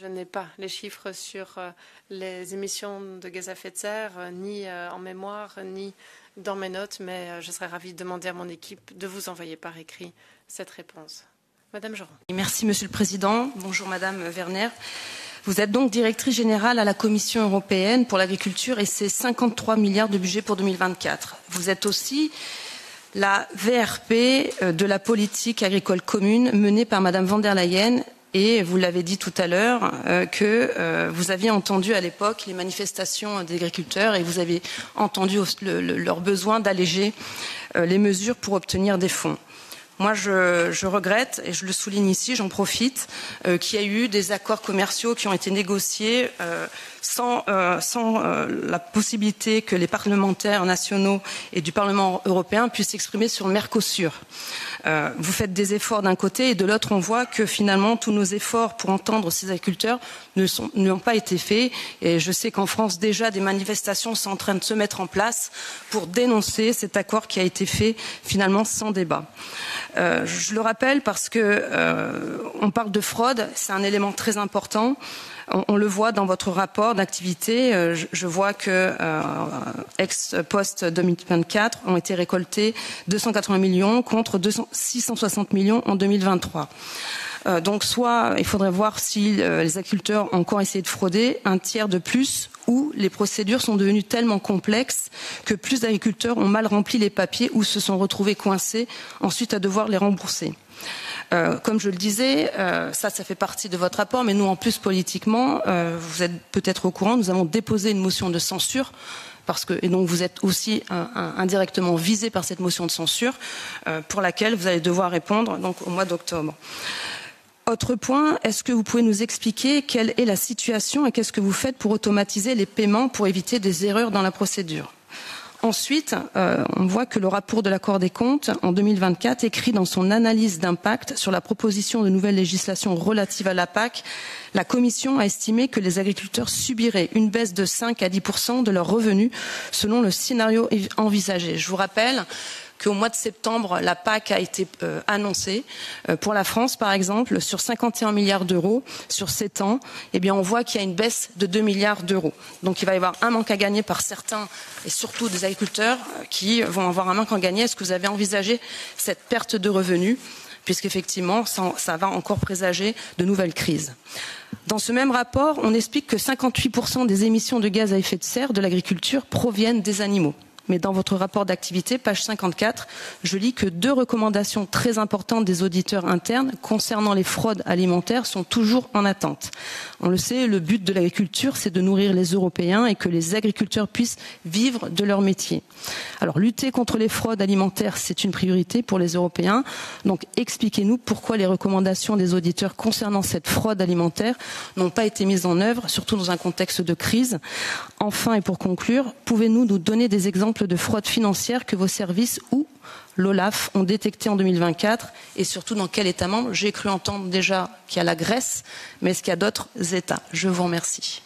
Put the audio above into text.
Je n'ai pas les chiffres sur les émissions de gaz à effet de serre, ni en mémoire, ni dans mes notes, mais je serais ravie de demander à mon équipe de vous envoyer par écrit cette réponse. Madame Joron. Merci, Monsieur le Président. Bonjour, Madame Werner. Vous êtes donc directrice générale à la Commission européenne pour l'agriculture et ses 53 milliards de budget pour 2024. Vous êtes aussi la VRP de la politique agricole commune menée par Madame von der Leyen et vous l'avez dit tout à l'heure que vous aviez entendu à l'époque les manifestations des agriculteurs et vous avez entendu leur besoin d'alléger les mesures pour obtenir des fonds. Moi, je regrette, et je le souligne ici, j'en profite, qu'il y a eu des accords commerciaux qui ont été négociés sans la possibilité que les parlementaires nationaux et du Parlement européen puissent s'exprimer sur le Mercosur. Vous faites des efforts d'un côté et de l'autre, on voit que finalement, tous nos efforts pour entendre ces agriculteurs n'ont pas été faits. Et je sais qu'en France, déjà, des manifestations sont en train de se mettre en place pour dénoncer cet accord qui a été fait finalement sans débat. Je le rappelle parce que on parle de fraude, c'est un élément très important. On le voit dans votre rapport d'activité. Je vois que ex-post 2024 ont été récoltés 280 millions contre 660 millions en 2023. Donc soit il faudrait voir si les agriculteurs ont encore essayé de frauder un tiers de plus ou les procédures sont devenues tellement complexes que plus d'agriculteurs ont mal rempli les papiers ou se sont retrouvés coincés ensuite à devoir les rembourser. Comme je le disais, ça fait partie de votre rapport, mais nous, en plus, politiquement, vous êtes peut-être au courant, nous avons déposé une motion de censure, et donc vous êtes aussi indirectement visé par cette motion de censure, pour laquelle vous allez devoir répondre donc, au mois d'octobre. Autre point, est-ce que vous pouvez nous expliquer quelle est la situation et qu'est-ce que vous faites pour automatiser les paiements pour éviter des erreurs dans la procédure ? Ensuite, on voit que le rapport de la Cour des comptes en 2024 écrit dans son analyse d'impact sur la proposition de nouvelle législation relative à la PAC, la Commission a estimé que les agriculteurs subiraient une baisse de 5 à 10% de leurs revenus selon le scénario envisagé. Je vous rappelle qu'au mois de septembre, la PAC a été annoncée. Pour la France, par exemple, sur 51 milliards d'euros sur 7 ans, eh bien, on voit qu'il y a une baisse de 2 milliards d'euros. Donc il va y avoir un manque à gagner par certains, et surtout des agriculteurs qui vont avoir un manque à gagner. Est-ce que vous avez envisagé cette perte de revenus ? Puisqu'effectivement, ça va encore présager de nouvelles crises. Dans ce même rapport, on explique que 58% des émissions de gaz à effet de serre de l'agriculture proviennent des animaux. Mais dans votre rapport d'activité, page 54, je lis que 2 recommandations très importantes des auditeurs internes concernant les fraudes alimentaires sont toujours en attente. On le sait, le but de l'agriculture, c'est de nourrir les Européens et que les agriculteurs puissent vivre de leur métier. Alors, lutter contre les fraudes alimentaires, c'est une priorité pour les Européens. Donc, expliquez-nous pourquoi les recommandations des auditeurs concernant cette fraude alimentaire n'ont pas été mises en œuvre, surtout dans un contexte de crise. Enfin, et pour conclure, pouvez-vous nous donner des exemples de fraude financière que vos services ou l'OLAF ont détecté en 2024 et surtout dans quel État membre? J'ai cru entendre déjà qu'il y a la Grèce, mais est-ce qu'il y a d'autres États? Je vous remercie.